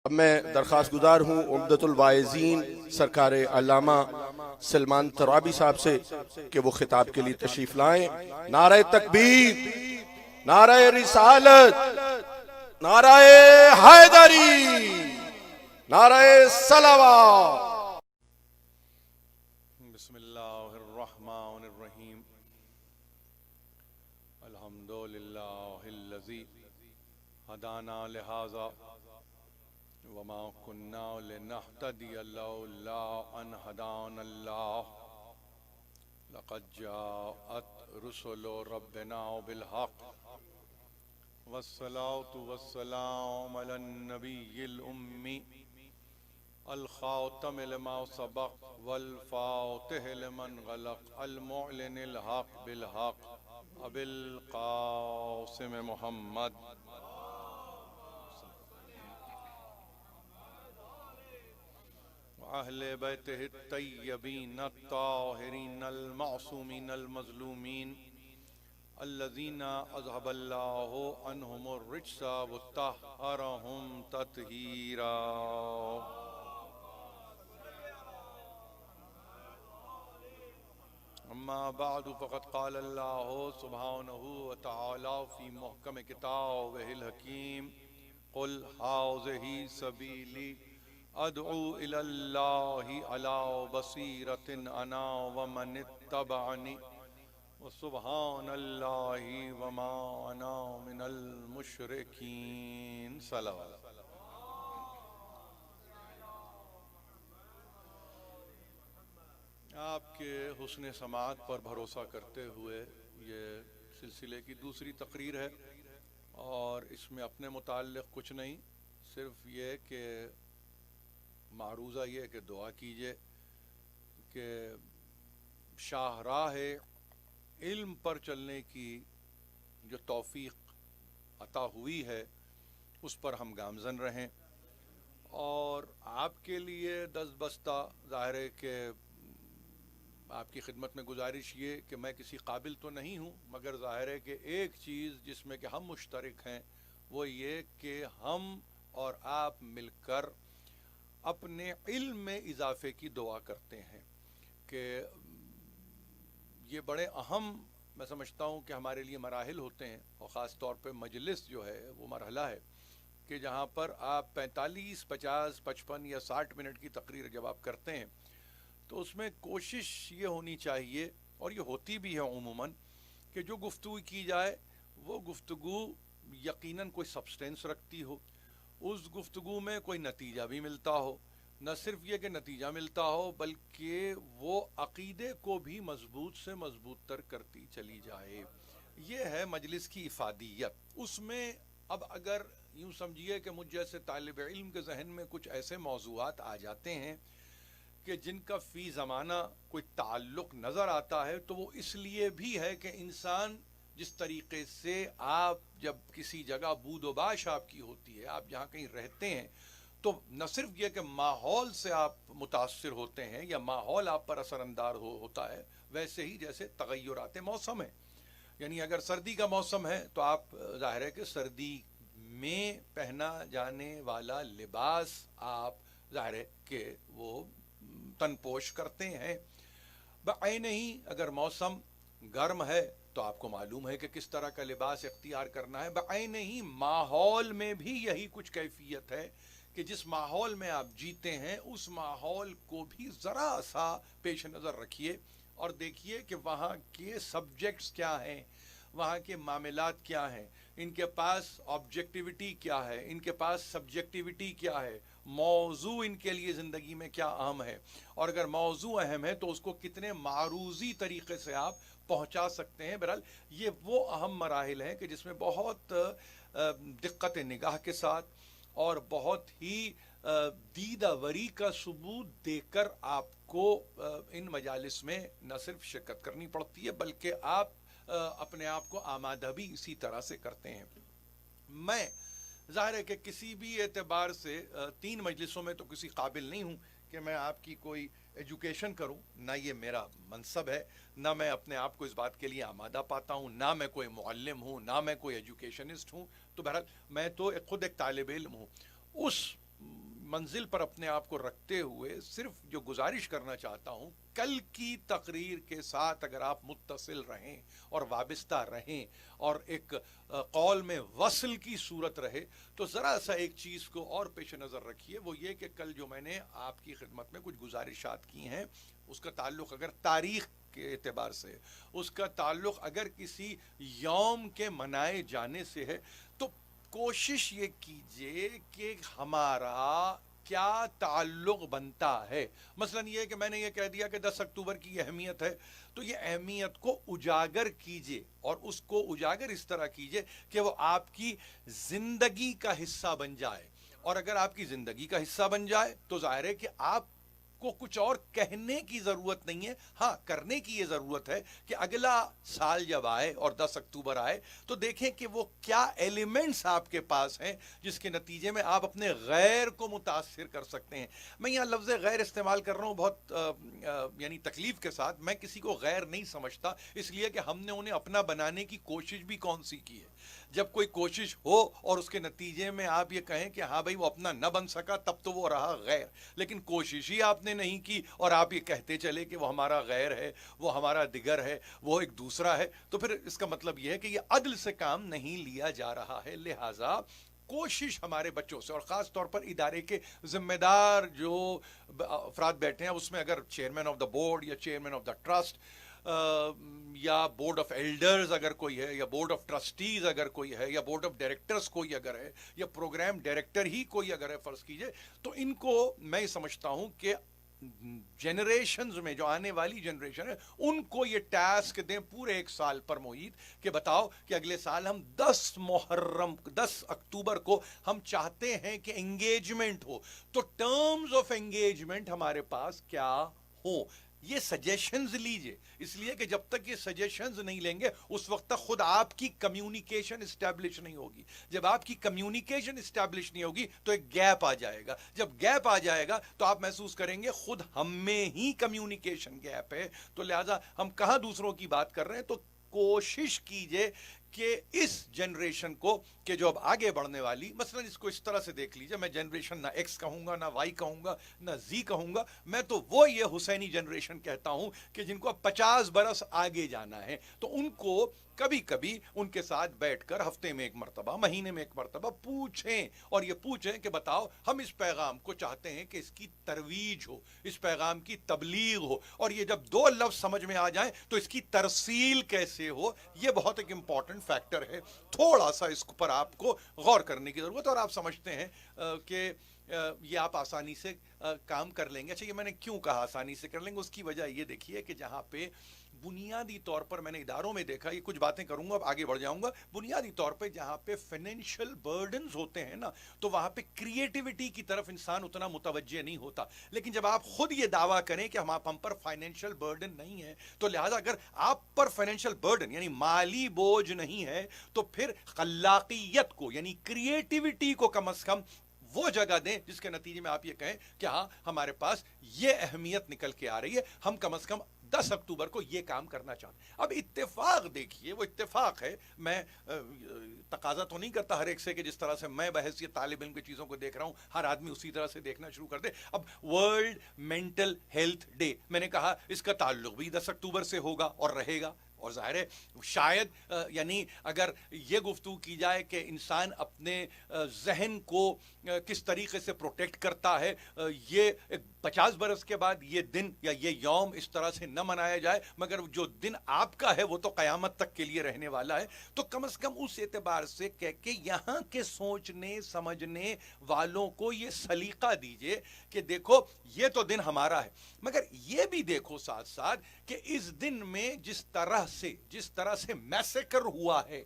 اب میں درخواست گزار ہوں عمدۃ الواعظین سرکار علامہ سلمان ترابی صاحب سے کہ وہ خطاب کے لیے تشریف لائیں۔ نعرہ تکبیر، نعرہ رسالت، نعرہ حیدری، نعرہ صلوات۔ بسم اللہ الرحمن الرحیم۔ الحمدللہ الذی ہدانا لہذا وما كنا لنهتدي لولا ان هدانا الله لقد جاءت رسل ربنا بالحق والصلاة والسلام على النبي الأمي الخاتم لما سبق والفاتح لمن غلق المعلن الحق بالحق أبي القاسم محمد وأهل بيته الطيبين الطاهرين المعصومين المظلومين الذين أذهب الله عنهم الرجس وطهرهم تطهيرا۔ أما بعد فقد قال الله سبحانه وتعالى في محكم كتابه الحكيم قل هذه سبيلي أدعو إلى الله على بصيرة أنا ومن اتبعني وسبحان الله وما أنا من المشركين۔ صلوات۔ آپ کے حسن سماعت پر بھروسہ کرتے ہوئے یہ سلسلے کی دوسری تقریر ہے، اور اس میں اپنے متعلق کچھ نہیں، صرف یہ کہ معروضہ یہ کہ دعا کیجئے کہ شاہراہ علم پر چلنے کی جو توفیق عطا ہوئی ہے اس پر ہم گامزن رہیں، اور آپ کے لیے دست بستہ ظاہر ہے کہ آپ کی خدمت میں گزارش یہ کہ میں کسی قابل تو نہیں ہوں، مگر ظاہر ہے کہ ایک چیز جس میں کہ ہم مشترک ہیں وہ یہ کہ ہم اور آپ مل کر اپنے علم میں اضافے کی دعا کرتے ہیں، کہ یہ بڑے اہم میں سمجھتا ہوں کہ ہمارے لیے مراحل ہوتے ہیں، اور خاص طور پہ مجلس جو ہے وہ مرحلہ ہے کہ جہاں پر آپ 45، 50، 55 یا 60 منٹ کی تقریر جب آپ کرتے ہیں تو اس میں کوشش یہ ہونی چاہیے، اور یہ ہوتی بھی ہے عموماً، کہ جو گفتگو کی جائے وہ گفتگو یقیناً کوئی سبسٹینس رکھتی ہو، اس گفتگو میں کوئی نتیجہ بھی ملتا ہو، نہ صرف یہ کہ نتیجہ ملتا ہو بلکہ وہ عقیدے کو بھی مضبوط سے مضبوط تر کرتی چلی جائے۔ یہ ہے مجلس کی افادیت۔ اس میں اب اگر یوں سمجھیے کہ مجھ جیسے طالب علم کے ذہن میں کچھ ایسے موضوعات آ جاتے ہیں کہ جن کا فی زمانہ کوئی تعلق نظر آتا ہے، تو وہ اس لیے بھی ہے کہ انسان جس طریقے سے آپ جب کسی جگہ بود و باش آپ کی ہوتی ہے، آپ جہاں کہیں رہتے ہیں، تو نہ صرف یہ کہ ماحول سے آپ متاثر ہوتے ہیں یا ماحول آپ پر اثر انداز ہوتا ہے، ویسے ہی جیسے تغیرات موسم ہیں، یعنی اگر سردی کا موسم ہے تو آپ ظاہر ہے کہ سردی میں پہنا جانے والا لباس آپ ظاہر ہے کہ وہ تن پوش کرتے ہیں، بعین ہی اگر موسم گرم ہے تو آپ کو معلوم ہے کہ کس طرح کا لباس اختیار کرنا ہے، بعین ہی ماحول میں بھی یہی کچھ کیفیت ہے کہ جس ماحول میں آپ جیتے ہیں اس ماحول کو بھی ذرا سا پیش نظر رکھیے اور دیکھیے کہ وہاں کے سبجیکٹس کیا ہیں، وہاں کے معاملات کیا ہیں، ان کے پاس آبجیکٹیوٹی کیا ہے، ان کے پاس سبجیکٹیوٹی کیا ہے، موضوع ان کے لیے زندگی میں کیا اہم ہے، اور اگر موضوع اہم ہے تو اس کو کتنے معروضی طریقے سے آپ پہنچا سکتے ہیں۔ بہرحال یہ وہ اہم مراحل ہیں کہ جس میں بہت دقت نگاہ کے ساتھ اور بہت ہی دیدہوری کا ثبوت دے کر آپ کو ان مجالس میں نہ صرف شرکت کرنی پڑتی ہے بلکہ آپ اپنے آپ کو آمادہ بھی اسی طرح سے کرتے ہیں۔ میں ظاہر ہے کہ کسی بھی اعتبار سے 3 مجلسوں میں تو کسی قابل نہیں ہوں کہ میں آپ کی کوئی ایجوکیشن کروں، نہ یہ میرا منصب ہے، نہ میں اپنے آپ کو اس بات کے لیے آمادہ پاتا ہوں، نہ میں کوئی معلم ہوں، نہ میں کوئی ایجوکیشنسٹ ہوں، تو بہرحال میں تو خود ایک طالب علم ہوں۔ اس منزل پر اپنے آپ کو رکھتے ہوئے صرف جو گزارش کرنا چاہتا ہوں، کل کی تقریر کے ساتھ اگر آپ متصل رہیں اور وابستہ رہیں اور ایک قول میں وصل کی صورت رہے، تو ذرا سا ایک چیز کو اور پیش نظر رکھیے، وہ یہ کہ کل جو میں نے آپ کی خدمت میں کچھ گزارشات کی ہیں، اس کا تعلق اگر تاریخ کے اعتبار سے، اس کا تعلق اگر کسی یوم کے منائے جانے سے ہے، تو کوشش یہ کیجئے کہ ہمارا کیا تعلق بنتا ہے۔ مثلا یہ کہ میں نے یہ کہہ دیا کہ 10 اکتوبر کی یہ اہمیت ہے، تو یہ اہمیت کو اجاگر کیجئے، اور اس کو اجاگر اس طرح کیجئے کہ وہ آپ کی زندگی کا حصہ بن جائے، اور اگر آپ کی زندگی کا حصہ بن جائے تو ظاہر ہے کہ آپ کو کچھ اور کہنے کی ضرورت نہیں ہے، ہاں کرنے کی یہ ضرورت ہے کہ اگلا سال جب آئے اور 10 اکتوبر آئے تو دیکھیں کہ وہ کیا ایلیمنٹس آپ کے پاس ہیں جس کے نتیجے میں آپ اپنے غیر کو متاثر کر سکتے ہیں۔ میں یہاں لفظ غیر استعمال کر رہا ہوں بہت یعنی تکلیف کے ساتھ، میں کسی کو غیر نہیں سمجھتا، اس لیے کہ ہم نے انہیں اپنا بنانے کی کوشش بھی کون سی کی ہے۔ جب کوئی کوشش ہو اور اس کے نتیجے میں آپ یہ کہیں کہ ہاں بھائی وہ اپنا نہ بن سکا، تب تو وہ رہا غیر، لیکن کوشش ہی آپ نے نہیں کی اور آپ یہ کہتے چلے کہ وہ ہمارا غیر ہے، وہ ہمارا دیگر ہے، وہ ایک دوسرا ہے، تو پھر اس کا مطلب یہ ہے کہ یہ عدل سے کام نہیں لیا جا رہا ہے۔ لہٰذا کوشش ہمارے بچوں سے، اور خاص طور پر ادارے کے ذمہ دار جو افراد بیٹھے ہیں، اس میں اگر چیئرمین آف دا بورڈ یا چیئرمین آف دا ٹرسٹ یا بورڈ آف ایلڈرز اگر کوئی ہے، یا بورڈ آف ٹرسٹیز اگر کوئی ہے، یا بورڈ آف ڈائریکٹرز کوئی اگر ہے، یا پروگرام ڈائریکٹر ہی کوئی اگر ہے فرض کیجئے، تو ان کو میں سمجھتا ہوں کہ جنریشنز میں جو آنے والی جنریشن ہے ان کو یہ ٹاسک دیں پورے ایک سال پر محیط کہ بتاؤ کہ اگلے سال ہم 10 اکتوبر کو ہم چاہتے ہیں کہ انگیجمنٹ ہو، تو ٹرمز آف انگیجمنٹ ہمارے پاس کیا ہو، یہ سجیشنز لیجئے، اس لیے کہ جب تک یہ سجیشنز نہیں لیں گے اس وقت تک خود آپ کی کمیونیکیشن اسٹیبلش نہیں ہوگی۔ جب آپ کی کمیونیکیشن اسٹیبلش نہیں ہوگی تو ایک گیپ آ جائے گا، جب گیپ آ جائے گا تو آپ محسوس کریں گے خود ہم میں ہی کمیونیکیشن گیپ ہے، تو لہٰذا ہم کہاں دوسروں کی بات کر رہے ہیں۔ تو کوشش کیجئے کہ اس جنریشن کو کہ جو اب آگے بڑھنے والی، مثلا اس کو اس طرح سے دیکھ لیجئے، میں جنریشن نہ ایکس کہوں گا، نہ وائی کہوں گا، نہ زی کہوں گا، میں تو وہ یہ حسینی جنریشن کہتا ہوں کہ جن کو اب 50 برس آگے جانا ہے، تو ان کو کبھی کبھی ان کے ساتھ بیٹھ کر ہفتے میں ایک مرتبہ، مہینے میں ایک مرتبہ پوچھیں، اور یہ پوچھیں کہ بتاؤ ہم اس پیغام کو چاہتے ہیں کہ اس کی ترویج ہو، اس پیغام کی تبلیغ ہو، اور یہ جب 2 لفظ سمجھ میں آ جائیں تو اس کی ترسیل کیسے ہو، یہ بہت ایک امپورٹنٹ فیکٹر ہے۔ تھوڑا سا اس پر آپ کو غور کرنے کی ضرورت ہے، اور آپ سمجھتے ہیں کہ یہ آپ آسانی سے کام کر لیں گے۔ اچھا، یہ میں نے کیوں کہا آسانی سے کر لیں گے، اس کی وجہ یہ دیکھیے کہ جہاں پہ بنیادی طور پر میں نے اداروں میں دیکھا، یہ کچھ باتیں کروں گا اب آگے بڑھ جاؤں گا، بنیادی طور پہ جہاں پہ فائنینشیل برڈنز ہوتے ہیں نا، تو وہاں پہ کریٹیوٹی کی طرف انسان اتنا متوجہ نہیں ہوتا، لیکن جب آپ خود یہ دعویٰ کریں کہ ہم پر فائنینشیل برڈن نہیں ہے، تو لہٰذا اگر آپ پر فائنینشیل برڈن یعنی مالی بوجھ نہیں ہے، تو پھر خلاقیت کو یعنی کریٹیوٹی کو کم از کم وہ جگہ دیں جس کے نتیجے میں آپ یہ کہیں کہ ہاں ہمارے پاس یہ اہمیت نکل کے آ رہی ہے، ہم کم از کم 10 اکتوبر کو یہ کام کرنا چاہتے ہیں۔ اب اتفاق دیکھیے، وہ اتفاق ہے، میں تقاضا تو نہیں کرتا ہر ایک سے کہ جس طرح سے میں بحیثیت طالب علم کی چیزوں کو دیکھ رہا ہوں ہر آدمی اسی طرح سے دیکھنا شروع کر دے۔ اب ورلڈ مینٹل ہیلتھ ڈے، میں نے کہا اس کا تعلق بھی 10 اکتوبر سے ہوگا اور رہے گا، اور ظاہر ہے شاید یعنی اگر یہ گفتگو کی جائے کہ انسان اپنے ذہن کو کس طریقے سے پروٹیکٹ کرتا ہے، یہ 50 برس کے بعد یہ دن یا یہ یوم اس طرح سے نہ منایا جائے، مگر جو دن آپ کا ہے وہ تو قیامت تک کے لیے رہنے والا ہے، تو کم از کم اس اعتبار سے کہہ کے یہاں کے سوچنے سمجھنے والوں کو یہ سلیقہ دیجئے کہ دیکھو یہ تو دن ہمارا ہے، مگر یہ بھی دیکھو ساتھ ساتھ کہ اس دن میں جس طرح سے میسیکر ہوا ہے،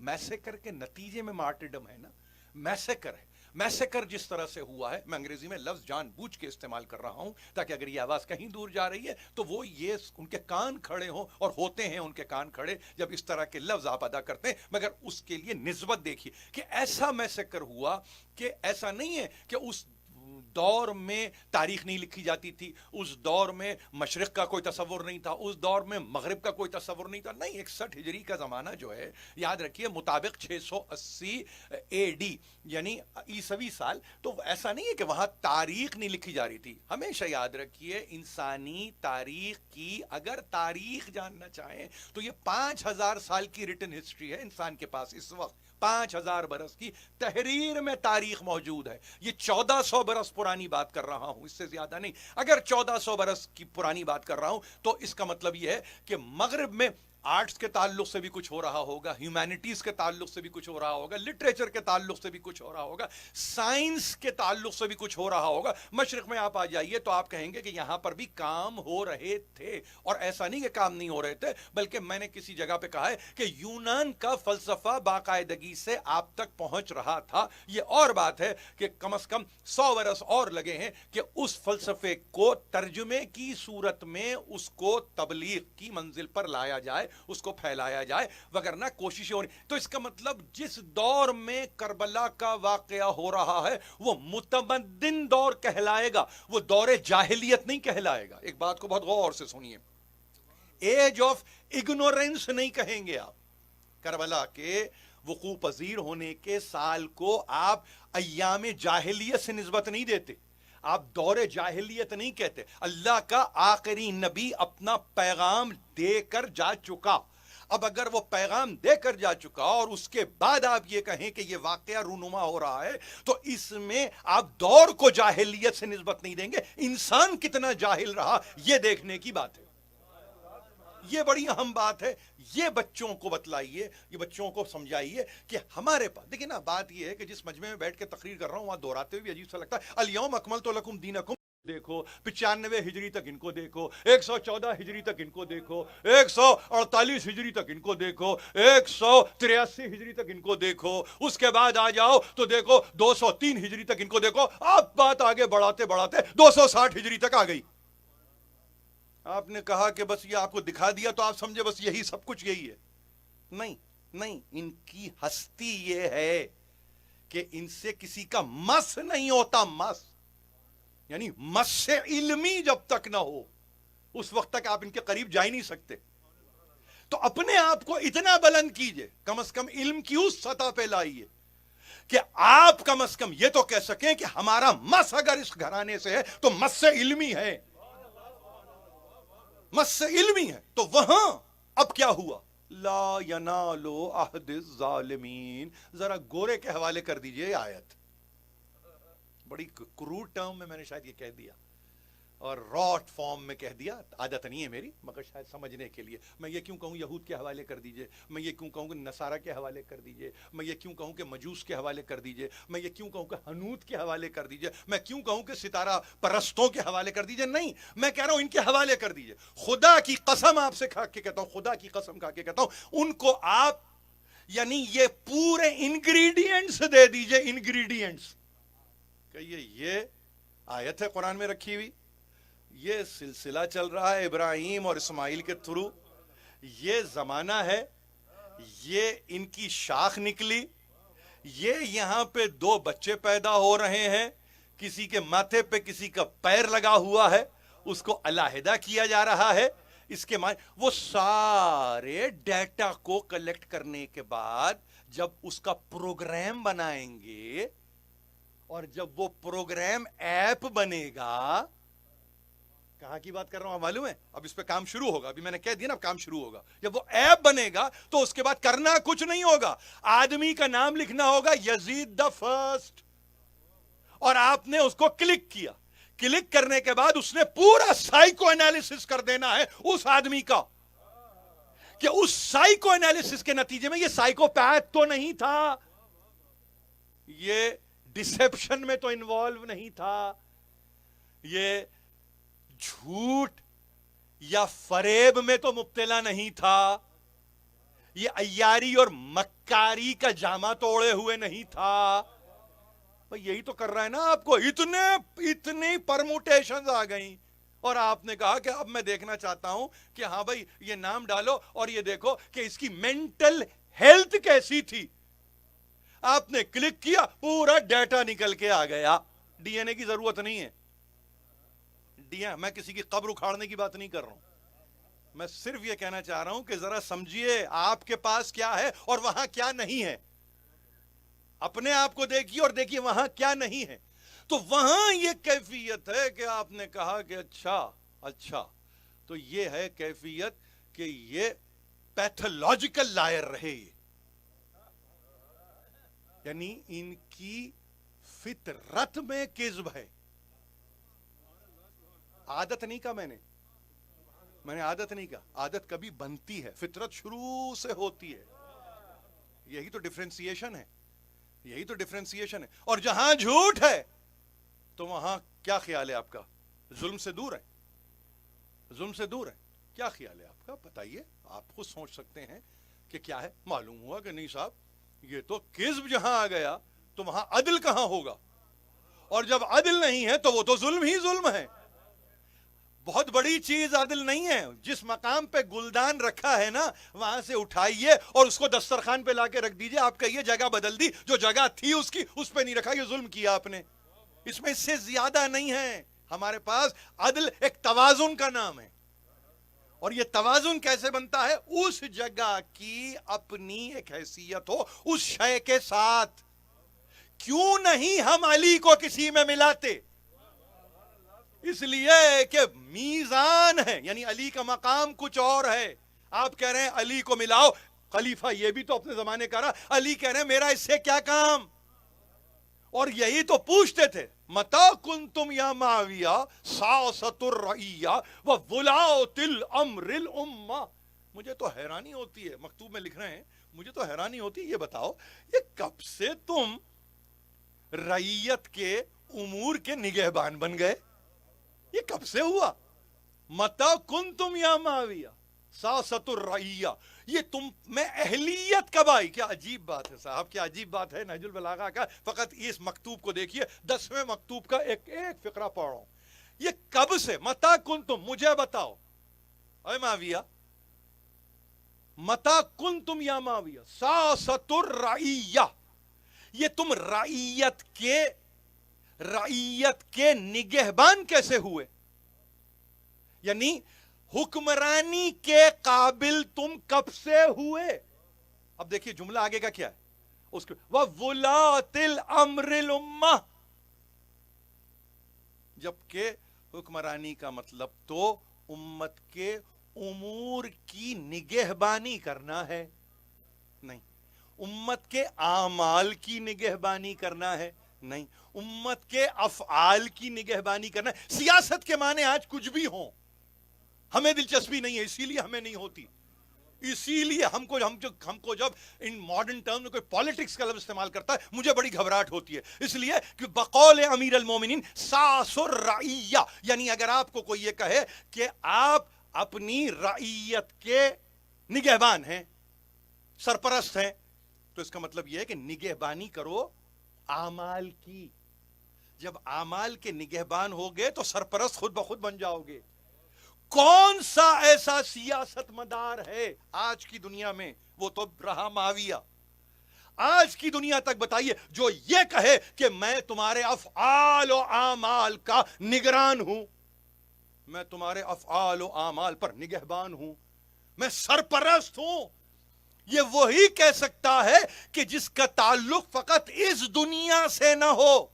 میسیکر کے نتیجے میں مارٹرڈم ہے نا، میسیکر ہے، میسیکر جس طرح سے ہوا ہے، میں انگریزی میں لفظ جان بوجھ کے استعمال کر رہا ہوں تاکہ اگر یہ آواز کہیں دور جا رہی ہے تو وہ یہ ان کے کان کھڑے ہوں، اور ہوتے ہیں ان کے کان کھڑے جب اس طرح کے لفظ آپ ادا کرتے ہیں، مگر اس کے لیے نسبت دیکھیے کہ ایسا میسیکر ہوا کہ ایسا نہیں ہے کہ اس دور میں تاریخ نہیں لکھی جاتی تھی، اس دور میں مشرق کا کوئی تصور نہیں تھا، اس دور میں مغرب کا کوئی تصور نہیں تھا. نہیں، 61 ہجری کا زمانہ جو ہے، یاد رکھیے مطابق 680 اے ڈی یعنی عیسوی سال، تو ایسا نہیں ہے کہ وہاں تاریخ نہیں لکھی جا رہی تھی. ہمیشہ یاد رکھیے انسانی تاریخ کی اگر تاریخ جاننا چاہیں تو یہ 5000 سال کی ریٹن ہسٹری ہے انسان کے پاس. اس وقت 5000 برس کی تحریر میں تاریخ موجود ہے. یہ 1400 برس پرانی بات کر رہا ہوں، اس سے زیادہ نہیں. اگر 1400 برس کی پرانی بات کر رہا ہوں تو اس کا مطلب یہ ہے کہ مغرب میں آرٹس کے تعلق سے بھی کچھ ہو رہا ہوگا، ہیومینٹیز کے تعلق سے بھی کچھ ہو رہا ہوگا، لٹریچر کے تعلق سے بھی کچھ ہو رہا ہوگا، سائنس کے تعلق سے بھی کچھ ہو رہا ہوگا. مشرق میں آپ آ جائیے تو آپ کہیں گے کہ یہاں پر بھی کام ہو رہے تھے، اور ایسا نہیں کہ کام نہیں ہو رہے تھے، بلکہ میں نے کسی جگہ پہ کہا ہے کہ یونان کا فلسفہ باقاعدگی سے آپ تک پہنچ رہا تھا. یہ اور بات ہے کہ کم از کم 100 برس اور لگے ہیں کہ اس فلسفے کو ترجمے کی صورت میں اس کو تبلیغ کی منزل پر لایا جائے، اس کو پھیلایا جائے، وگرنہ کوششیں ہو رہی. تو اس کا مطلب جس دور میں کربلا کا واقعہ ہو رہا ہے وہ متمدن دور کہلائے گا، وہ دور جاہلیت نہیں کہلائے گا. ایک بات کو بہت غور سے سنیے، ایج آف اگنورینس نہیں کہیں گے آپ. کربلا کے وقوع پذیر ہونے کے سال کو آپ ایام جاہلیت سے نسبت نہیں دیتے، آپ دور جاہلیت نہیں کہتے. اللہ کا آخری نبی اپنا پیغام دے کر جا چکا. اب اگر وہ پیغام دے کر جا چکا اور اس کے بعد آپ یہ کہیں کہ یہ واقعہ رونما ہو رہا ہے تو اس میں آپ دور کو جاہلیت سے نسبت نہیں دیں گے. انسان کتنا جاہل رہا یہ دیکھنے کی بات ہے. یہ بڑی اہم بات ہے. یہ بچوں کو بتلائیے، یہ بچوں کو سمجھائیے کہ ہمارے پاس دیکھیں نا. بات یہ ہے کہ جس مجمع میں بیٹھ کے تقریر کر رہا ہوں وہاں دہراتے ہوئے بھی عجیب سا لگتا ہے. الیوم اکملت لکم دینکم دیکھو، 95 ہجری تک ان کو دیکھو، 114 ہجری تک ان کو دیکھو، 148 ہجری تک ان کو دیکھو، 183 ہجری تک ان کو دیکھو، اس کے بعد آ جاؤ تو دیکھو 203 ہجری تک ان کو دیکھو. آپ بات آگے بڑھاتے بڑھاتے 260 ہجری تک آ گئی. آپ نے کہا کہ بس یہ آپ کو دکھا دیا تو آپ سمجھے بس یہی سب کچھ یہی ہے. نہیں نہیں، ان کی ہستی یہ ہے کہ ان سے کسی کا مس نہیں ہوتا. مس یعنی مس سے علمی جب تک نہ ہو اس وقت تک آپ ان کے قریب جا ہی نہیں سکتے. تو اپنے آپ کو اتنا بلند کیجئے، کم از کم علم کی اس سطح پہ لائیے کہ آپ کم از کم یہ تو کہہ سکیں کہ ہمارا مس اگر اس گھرانے سے ہے تو مس سے علمی ہے، مس سے علمی ہے. تو وہاں اب کیا ہوا؟ لا ینال عہد الظالمین. ذرا گورے کے حوالے کر دیجئے آیت. بڑی کروڈ ٹرم میں نے شاید یہ کہہ دیا اور راٹ فارم میں کہہ دیا، عادت نہیں ہے میری، مگر شاید سمجھنے کے لیے. میں یہ کیوں کہوں یہود کے حوالے کر دیجئے، میں یہ کیوں کہوں کہ نصارہ کے حوالے کر دیجئے، میں یہ کیوں کہوں کہ مجوس کے حوالے کر دیجئے، میں یہ کیوں کہوں کہ حنوت کے حوالے کر دیجئے، میں کیوں کہوں کہ ستارہ پرستوں کے حوالے کر دیجئے. نہیں، میں کہہ رہا ہوں ان کے حوالے کر دیجئے. خدا کی قسم آپ سے کھا کے کہتا ہوں، خدا کی قسم کھا کے کہتا ہوں، ان کو آپ یعنی یہ پورے انگریڈینٹس دے دیجئے. انگریڈینٹس کہیے یہ آیت ہے قرآن میں رکھی ہوئی، یہ سلسلہ چل رہا ہے ابراہیم اور اسماعیل کے تھرو، یہ زمانہ ہے، یہ ان کی شاخ نکلی، یہ یہاں پہ 2 بچے پیدا ہو رہے ہیں، کسی کے ماتھے پہ کسی کا پیر لگا ہوا ہے، اس کو علیحدہ کیا جا رہا ہے. اس کے معنی وہ سارے ڈیٹا کو کلیکٹ کرنے کے بعد جب اس کا پروگرام بنائیں گے اور جب وہ پروگرام ایپ بنے گا، کہاں کی بات کر رہا ہوں معلوم ہے؟ اب اس پہ کام شروع ہوگا، ابھی میں نے کہہ دیا نا اب کام شروع ہوگا. جب وہ ایپ بنے گا تو اس کے بعد کرنا کچھ نہیں ہوگا، آدمی کا نام لکھنا ہوگا یزید دا فرسٹ، اور آپ نے اس کو کلک کیا. کلک کرنے کے بعد اس نے پورا سائیکو انالیسس کر دینا ہے اس آدمی کا کہ اس سائیکو انالیسس کے نتیجے میں یہ سائیکو پیتھ تو نہیں تھا، یہ ڈسیپشن میں تو انوالو نہیں تھا، یہ جھوٹ یا فریب میں تو مبتلا نہیں تھا، یہ عیاری اور مکاری کا جامہ توڑے ہوئے نہیں تھا. یہی تو کر رہا ہے نا آپ کو. اتنی پرموٹیشنز آ گئیں اور آپ نے کہا کہ اب میں دیکھنا چاہتا ہوں کہ ہاں بھائی یہ نام ڈالو اور یہ دیکھو کہ اس کی مینٹل ہیلتھ کیسی تھی. آپ نے کلک کیا، پورا ڈیٹا نکل کے آ گیا. ڈی این اے کی ضرورت نہیں ہے. میں کسی کی قبر اکھاڑنے کی بات نہیں کر رہا ہوں. میں صرف یہ کہنا چاہ رہا ہوں کہ ذرا سمجھیے آپ کے پاس کیا ہے اور وہاں کیا نہیں ہے. اپنے آپ کو دیکھیے اور دیکھیے وہاں کیا نہیں ہے. تو وہاں یہ کیفیت ہے کہ آپ نے کہا کہ اچھا تو یہ ہے کیفیت کہ یہ پیتھولوجیکل لائر رہے. یعنی ان کی فطرت میں کذب ہے. عادت نہیں کہا میں نے عادت نہیں کہا. عادت کبھی بنتی ہے, فطرت شروع سے ہوتی ہے. یہی تو ڈفرینسیشن ہے. اور جہاں جھوٹ ہے تو وہاں کیا خیال ہے آپ کا؟ ظلم سے دور ہے. کیا خیال ہے آپ کا؟ بتائیے. آپ خود سوچ سکتے ہیں کہ کیا ہے. معلوم ہوا کہ نہیں صاحب یہ تو کذب جہاں آ گیا تو وہاں عدل کہاں ہوگا؟ اور جب عدل نہیں ہے تو وہ تو ظلم ہی ظلم ہے. بہت بڑی چیز عدل نہیں ہے. جس مقام پہ گلدان رکھا ہے نا وہاں سے اٹھائیے اور اس کو دسترخوان پہ لا کے رکھ دیجئے. آپ کہیے جگہ بدل دی, جو جگہ تھی اس کی اس پہ نہیں رکھا, یہ ظلم کیا آپ نے. اس میں اس سے زیادہ نہیں ہے. ہمارے پاس عدل ایک توازن کا نام ہے. اور یہ توازن کیسے بنتا ہے؟ اس جگہ کی اپنی ایک حیثیت ہو اس شے کے ساتھ. کیوں نہیں ہم علی کو کسی میں ملاتے؟ اس لیے کہ میزان ہے, یعنی علی کا مقام کچھ اور ہے. آپ کہہ رہے ہیں علی کو ملاؤ, خلیفہ یہ بھی تو اپنے زمانے کا رہا. علی کہہ رہے ہیں میرا اس سے کیا کام؟ اور یہی تو پوچھتے تھے متا کنتم یا معاویہ ساست الرعیہ وولاۃ الامر الامہ. مجھے تو حیرانی ہوتی ہے, مکتوب میں لکھ رہے ہیں, مجھے تو حیرانی ہوتی ہے, یہ بتاؤ یہ کب سے تم رعیت کے امور کے نگہبان بن گئے؟ یہ کب سے ہوا؟ متا کنتم یا معاویہ ساست الرعیہ. یہ تم میں اہلیت کب آئی؟ کیا عجیب بات ہے صاحب, کیا عجیب بات ہے. نہج البلاغہ کا فقط اس مکتوب کو دیکھیے, 10ویں مکتوب کا ایک فقرہ پڑھ رہا ہوں. یہ کب سے؟ متا کنتم, مجھے بتاؤ اے معاویہ, متا کنتم یا معاویہ ساست الرعیہ, یہ تم رعیت کے نگہبان کیسے ہوئے؟ یعنی حکمرانی کے قابل تم کب سے ہوئے؟ اب دیکھیے جملہ آگے کا کیا ہے اس کے وَوُلَاةِ الْأَمْرِ الْأُمَّةِ. جبکہ حکمرانی کا مطلب تو امت کے امور کی نگہبانی کرنا ہے, نہیں. امت کے اعمال کی نگہبانی کرنا ہے, نہیں. امت کے افعال کی نگہبانی کرنا ہے. سیاست کے معنی آج کچھ بھی ہوں, ہمیں دلچسپی نہیں ہے, اسی لیے ہمیں نہیں ہوتی. اسی لیے ہم کو جب ان ماڈرن ٹرم میں کوئی پالیٹکس کا لفظ استعمال کرتا ہے مجھے بڑی گھبراہٹ ہوتی ہے. اس لیے کہ بقول امیر المومنین ساس الرعیہ, یعنی اگر آپ کو کوئی یہ کہے کہ آپ اپنی رعیت کے نگہبان ہیں, سرپرست ہیں, تو اس کا مطلب یہ ہے کہ نگہبانی کرو اعمال کی. جب اعمال کے نگہبان ہوگے تو سرپرست خود بخود بن جاؤ گے. کون سا ایسا سیاست مدار ہے آج کی دنیا میں؟ وہ تو رہا معاویہ. آج کی دنیا تک بتائیے جو یہ کہے کہ میں تمہارے افعال و اعمال کا نگران ہوں, میں تمہارے افعال و اعمال پر نگہبان ہوں, میں سرپرست ہوں. یہ وہی کہہ سکتا ہے کہ جس کا تعلق فقط اس دنیا سے نہ ہو.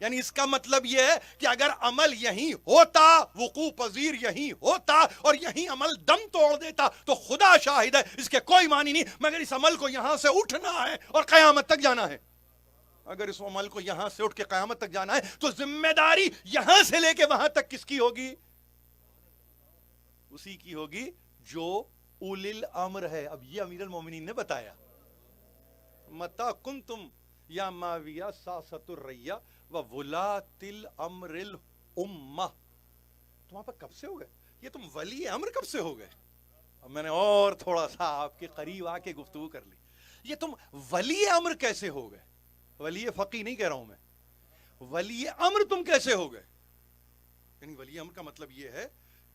یعنی اس کا مطلب یہ ہے کہ اگر عمل یہیں ہوتا, وقوع پذیر یہیں ہوتا اور یہیں عمل دم توڑ دیتا تو خدا شاہد ہے اس کے کوئی معنی نہیں, مگر اس عمل کو یہاں سے اٹھنا ہے اور قیامت تک جانا ہے. اگر اس عمل کو یہاں سے اٹھ کے قیامت تک جانا ہے تو ذمہ داری یہاں سے لے کے وہاں تک کس کی ہوگی؟ اسی کی ہوگی جو اولی الامر ہے. اب یہ امیر المومنین نے بتایا متا کنتم یا معاویہ ساست الرعیہ وولاۃ الامر الامہ. تم وہاں پر کب سے ہو گئے؟ یہ تم ولی امر کب سے ہو گئے؟ اب میں نے اور تھوڑا سا آپ کے قریب آ کے گفتگو کر لی. یہ تم ولی امر کیسے ہو گئے؟ ولی فقی نہیں کہہ رہا ہوں میں, ولی امر تم کیسے ہو گئے؟ یعنی ولی امر کا مطلب یہ ہے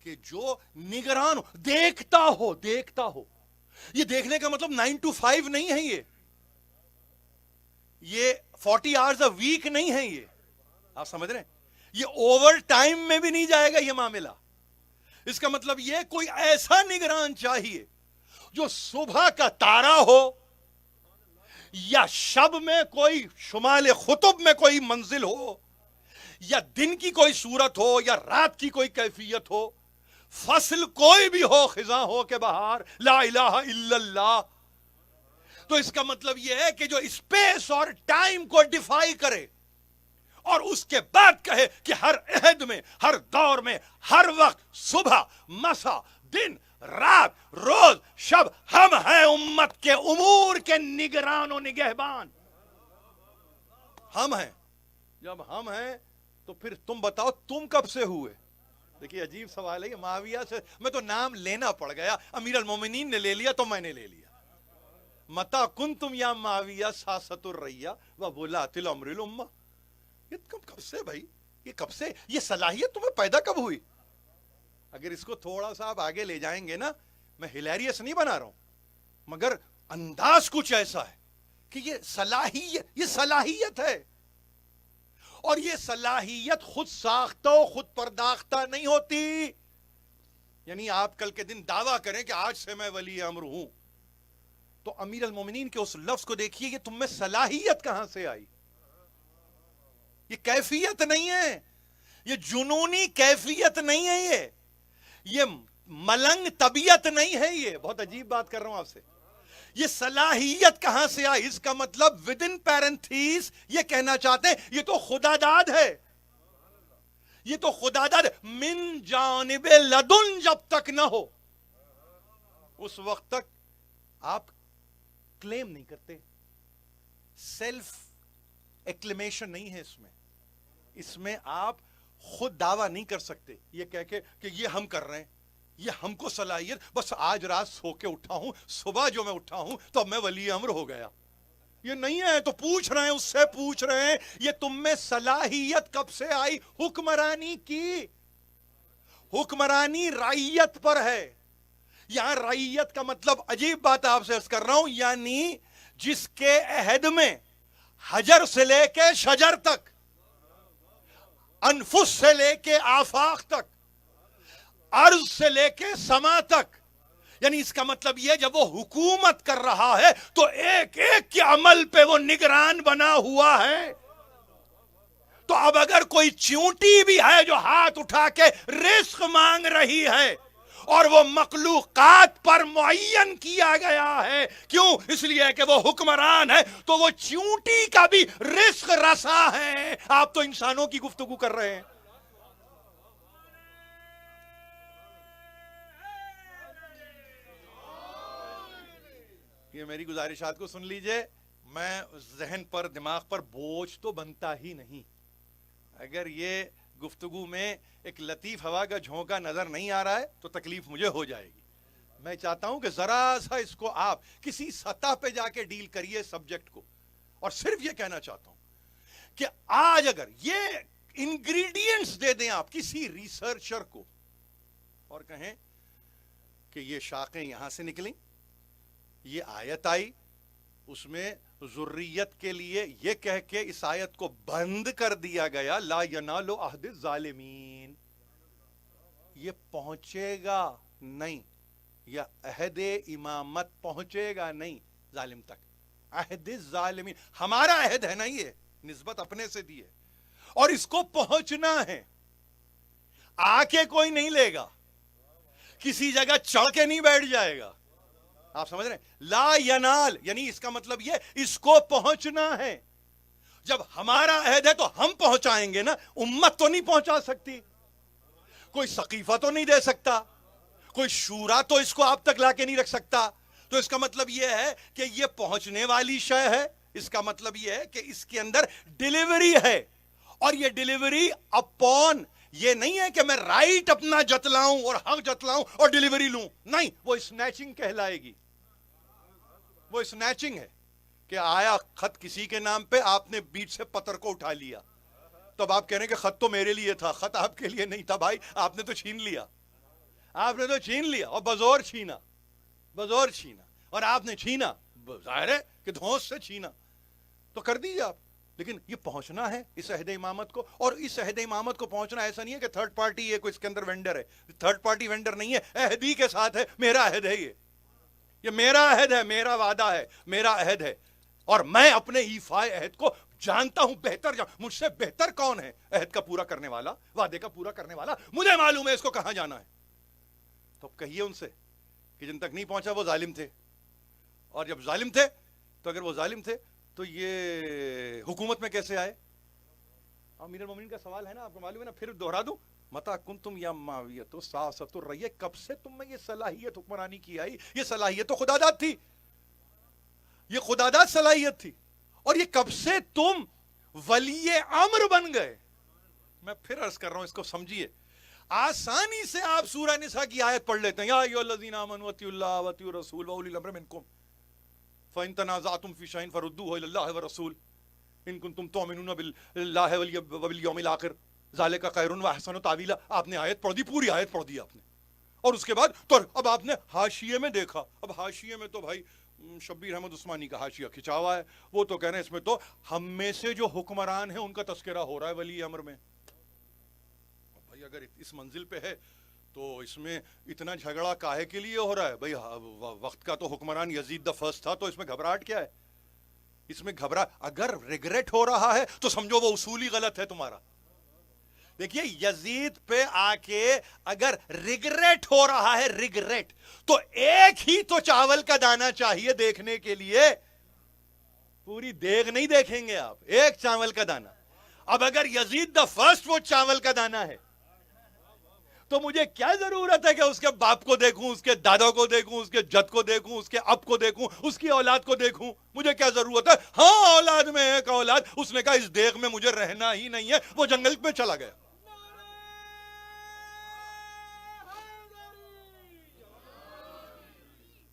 کہ جو نگران ہو, دیکھتا ہو. یہ دیکھنے کا مطلب 9 to 5 نہیں ہے, یہ 40 hours a week نہیں ہے. آپ سمجھ رہے ہیں؟ یہ اوور ٹائم میں بھی نہیں جائے گا یہ معاملہ. اس کا مطلب یہ کوئی ایسا نگران چاہیے جو صبح کا تارا ہو یا شب میں کوئی شمال قطب میں کوئی منزل ہو یا دن کی کوئی صورت ہو یا رات کی کوئی کیفیت ہو, فصل کوئی بھی ہو, خزاں ہو کہ بہار, لا الہ الا اللہ. تو اس کا مطلب یہ ہے کہ جو اسپیس اور ٹائم کو ڈیفائی کرے اور اس کے بعد کہے کہ ہر عہد میں, ہر دور میں, ہر وقت, صبح مسا, دن رات, روز شب, ہم ہیں امت کے امور کے نگران و نگہبان. ہم ہیں. جب ہم ہیں تو پھر تم بتاؤ تم کب سے ہوئے؟ دیکھیے عجیب سوال ہے یہ. معاویہ سے میں تو نام لینا پڑ گیا, امیر المومنین نے لے لیا تو میں نے لے لیا. متا کنتم یا معاویہ ساست الرعیہ و ولاۃ الامر الامہ. یہ کب سے بھائی, یہ کب سے, یہ صلاحیت تمہیں پیدا کب ہوئی؟ اگر اس کو تھوڑا سا آپ آگے لے جائیں گے نا, میں ہلیریس نہیں بنا رہا ہوں, مگر انداز کچھ ایسا ہے کہ یہ صلاحیت ہے. اور یہ صلاحیت خود ساختہ و خود پرداختہ نہیں ہوتی. یعنی آپ کل کے دن دعویٰ کریں کہ آج سے میں ولی امر ہوں, تو امیر المومنین کے اس لفظ کو دیکھیے, یہ تم میں صلاحیت کہاں سے آئی؟ یہ کیفیت نہیں ہے, یہ جنونی کیفیت نہیں ہے, یہ ملنگ طبیعت نہیں ہے. یہ بہت عجیب بات کر رہا ہوں آپ سے. یہ صلاحیت کہاں سے آئی؟ اس کا مطلب ود ان پیرنتھیس یہ کہنا چاہتے ہیں یہ تو خدا داد ہے, یہ تو خدا داد من جانب لدن جب تک نہ ہو اس وقت تک آپ کلیم نہیں کرتے. سیلف ایکلیمیشن نہیں ہے اس میں. اس میں آپ خود دعویٰ نہیں کر سکتے یہ کہہ کے کہ یہ ہم کر رہے ہیں, یہ ہم کو صلاحیت, بس آج رات سو کے اٹھا ہوں, صبح جو میں اٹھا ہوں تو اب میں ولی امر ہو گیا. یہ نہیں ہے. تو پوچھ رہے ہیں, اس سے پوچھ رہے ہیں یہ تم میں صلاحیت کب سے آئی حکمرانی کی؟ حکمرانی رعیت پر ہے. یہاں رعیت کا مطلب عجیب بات آپ سے عرض کر رہا ہوں, یعنی جس کے عہد میں حجر سے لے کے شجر تک, انفس سے لے کے آفاق تک, عرض سے لے کے سما تک, یعنی اس کا مطلب یہ جب وہ حکومت کر رہا ہے تو ایک ایک کے عمل پہ وہ نگران بنا ہوا ہے. تو اب اگر کوئی چیونٹی بھی ہے جو ہاتھ اٹھا کے رزق مانگ رہی ہے اور وہ مخلوقات پر معین کیا گیا ہے, کیوں؟ اس لیے کہ وہ حکمران ہے, تو وہ چیونٹی کا بھی رزق رسا ہے. آپ تو انسانوں کی گفتگو کر رہے ہیں. یہ میری گزارشات کو سن لیجئے. میں ذہن پر, دماغ پر بوجھ تو بنتا ہی نہیں. اگر یہ گفتگو میں ایک لطیف ہوا کا جھونکا نظر نہیں آ رہا ہے تو تکلیف مجھے ہو جائے گی. میں چاہتا ہوں کہ ذرا سا اس کو آپ کسی سطح پہ جا کے ڈیل کریے سبجیکٹ کو. اور صرف یہ کہنا چاہتا ہوں کہ آج اگر یہ انگریڈینٹس دے دیں آپ کسی ریسرچر کو اور کہیں کہ یہ شاخیں یہاں سے نکلیں, یہ آیت آئی, اس میں ذریت کے لیے یہ کہہ کے اس آیت کو بند کر دیا گیا لا ینال عہد الظالمین, یہ پہنچے گا نہیں, یا عہد امامت پہنچے گا نہیں ظالم تک. عہد الظالمین ہمارا عہد ہے نا, یہ نسبت اپنے سے دی ہے اور اس کو پہنچنا ہے. آ کے کوئی نہیں لے گا, کسی جگہ چڑھ کے نہیں بیٹھ جائے گا. آپ سمجھ رہے ہیں؟ لا ینال یعنی اس کا مطلب یہ اس کو پہنچنا ہے. جب ہمارا عہد ہے تو ہم پہنچائیں گے نا, امت تو نہیں پہنچا سکتی, کوئی سقیفہ تو نہیں دے سکتا, کوئی شورا تو اس کو آپ تک لا کے نہیں رکھ سکتا. تو اس کا مطلب یہ ہے کہ یہ پہنچنے والی شے ہے. اس کا مطلب یہ ہے کہ اس کے اندر ڈیلیوری ہے, اور یہ ڈیلیوری اپون یہ نہیں ہے کہ میں رائٹ اپنا جتلاؤں اور حق جتلاؤں اور ڈیلیوری لوں, نہیں, وہ سنیچنگ کہلائے گی. وہ سنیچنگ ہے کہ آیا خط کسی کے نام پہ, آپ نے بیچ سے پتر کو اٹھا لیا, تب آپ کہہ رہے ہیں کہ خط تو میرے لیے تھا. خط آپ کے لیے نہیں تھا بھائی, آپ نے تو چھین لیا, آپ نے تو چھین لیا, اور بزور چھینا, بزور چھینا, اور آپ نے چھینا, ظاہر ہے کہ دھونس سے چھینا, تو کر دیجیے آپ. لیکن یہ پہنچنا ہے اس عہد امامت کو, اور اس عہد امامت کو پہنچنا ایسا نہیں ہے کہ تھرڈ پارٹی ہے کوئی اس کے اندر وینڈر ہے, تھرڈ پارٹی وینڈر نہیں ہے, عہدی کے ساتھ ہے, میرا عہد ہے, یہ میرا عہد ہے, میرا وعدہ ہے, میرا عہد ہے, اور میں اپنے ایفائے عہد کو جانتا ہوں بہتر, مجھ سے بہتر کون ہے عہد کا پورا کرنے والا, وعدے کا پورا کرنے والا, مجھے معلوم ہے اس کو کہاں جانا ہے. تو کہیے ان سے کہ جن تک نہیں پہنچا وہ ظالم تھے, اور جب ظالم تھے تو اگر وہ ظالم تھے تو یہ حکومت میں کیسے آئے؟ امیر المومنین کا سوال ہے نا, آپ کو معلوم ہے نا, پھر دوہرا دوں, متا کنتم یا معاویۃ ساسۃ الرعیہ, کب سے تم میں یہ صلاحیت حکمرانی کی آئی؟ یہ صلاحیت تو خداداد تھی, یہ خداداد صلاحیت تھی, اور یہ کب سے تم ولی امر بن گئے؟ میں پھر عرض کر رہا ہوں, اس کو سمجھیے. آسانی سے آپ سورہ نساء کی آیت پڑھ لیتے ہیں, یا ایھا الذین آمنوا اطیعوا اللہ واطیعوا الرسول واولی الامر منکم فإن تنازعتم في شيء فردوه إلى الله والرسول إن كنتم تؤمنون بالله وباليوم الآخر ذلك خير وأحسن تأویلا. آپ نے آیت پڑھ دی, پوری آیت پڑھ دی آپ نے, اور اس کے بعد تو اب آپ نے حاشیے میں دیکھا. اب حاشیے میں تو بھائی شبیر احمد عثمانی کا حاشیہ کھچا ہوا ہے, وہ تو کہہ رہے ہیں اس میں تو ہم میں سے جو حکمران ہیں ان کا تذکرہ ہو رہا ہے ولی امر میں. بھائی اگر اس منزل پہ ہے تو اس میں اتنا جھگڑا کاہے کے لیے ہو رہا ہے؟ بھئی وقت کا تو حکمران یزید دا فرسٹ تھا, تو اس میں گھبراہٹ کیا ہے؟ اس میں اگر ریگریٹ ہو رہا ہے تو سمجھو وہ اصولی غلط ہے تمہارا. دیکھیے یزید پہ آ کے اگر ریگریٹ ہو رہا ہے, ریگریٹ, تو ایک ہی تو چاول کا دانہ چاہیے دیکھنے کے لیے, پوری دیگ نہیں دیکھیں گے آپ, ایک چاول کا دانہ. اب اگر یزید دا فرسٹ وہ چاول کا دانہ ہے تو مجھے کیا ضرورت ہے کہ اس کے باپ کو دیکھوں, اس کے دادا کو دیکھوں, اس کے جد کو دیکھوں, اس کے اب کو دیکھوں, اس کی اولاد کو دیکھوں؟ مجھے کیا ضرورت ہے؟ ہاں اولاد میں ایک اولاد, اس نے کہا اس دیگ میں مجھے رہنا ہی نہیں ہے, وہ جنگل میں چلا گیا.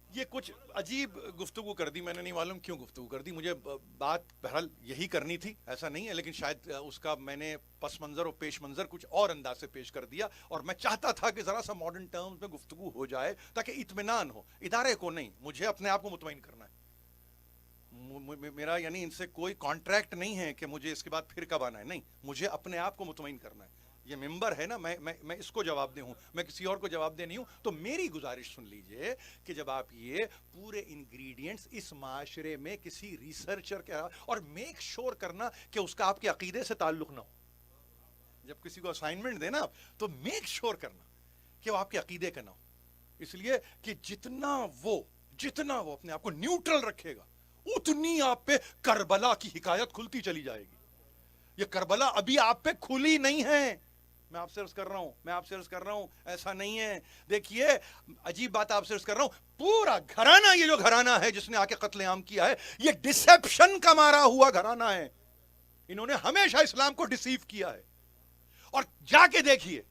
یہ کچھ عجیب گفتگو کر دی, میں نے نہیں معلوم کیوں گفتگو کر دی, مجھے بات بہرحال یہی کرنی تھی, ایسا نہیں ہے, لیکن شاید اس کا میں نے پس منظر اور پیش منظر کچھ اور انداز سے پیش کر دیا, اور میں چاہتا تھا کہ ذرا سا ماڈرن ٹرمز میں گفتگو ہو جائے تاکہ اطمینان ہو, ادارے کو نہیں, مجھے اپنے آپ کو مطمئن کرنا ہے. میرا یعنی ان سے کوئی کانٹریکٹ نہیں ہے کہ مجھے اس کے بعد پھر کب آنا ہے, نہیں, مجھے اپنے آپ کو مطمئن کرنا ہے. یہ ممبر ہے نا, میں اس کو جواب دہ ہوں, میں کسی اور کو جواب دہ نہیں ہوں. تو میری گزارش سن لیجئے کہ جب آپ یہ پورے انگریڈینٹس اس معاشرے میں کسی ریسرچر کے, اور میک شور کرنا کہ اس کا آپ کے عقیدے سے تعلق نہ ہو, جب کسی کو اسائنمنٹ دینا آپ تو میک شور کرنا کہ وہ آپ کے عقیدے کا نہ ہو, اس لیے کہ جتنا وہ اپنے آپ کو نیوٹرل رکھے گا اتنی آپ پہ کربلا کی حکایت کھلتی چلی جائے گی. یہ کربلا ابھی آپ پہ کھلی نہیں ہے, میں آپ سے عرض کر رہا ہوں, ایسا نہیں ہے. دیکھیے عجیب بات آپ سے عرض کر رہا ہوں, پورا گھرانہ, یہ جو گھرانہ ہے جس نے آ کے قتل عام کیا ہے, یہ ڈسیپشن کا مارا ہوا گھرانہ ہے. انہوں نے ہمیشہ اسلام کو ڈسیو کیا ہے. اور جا کے دیکھیے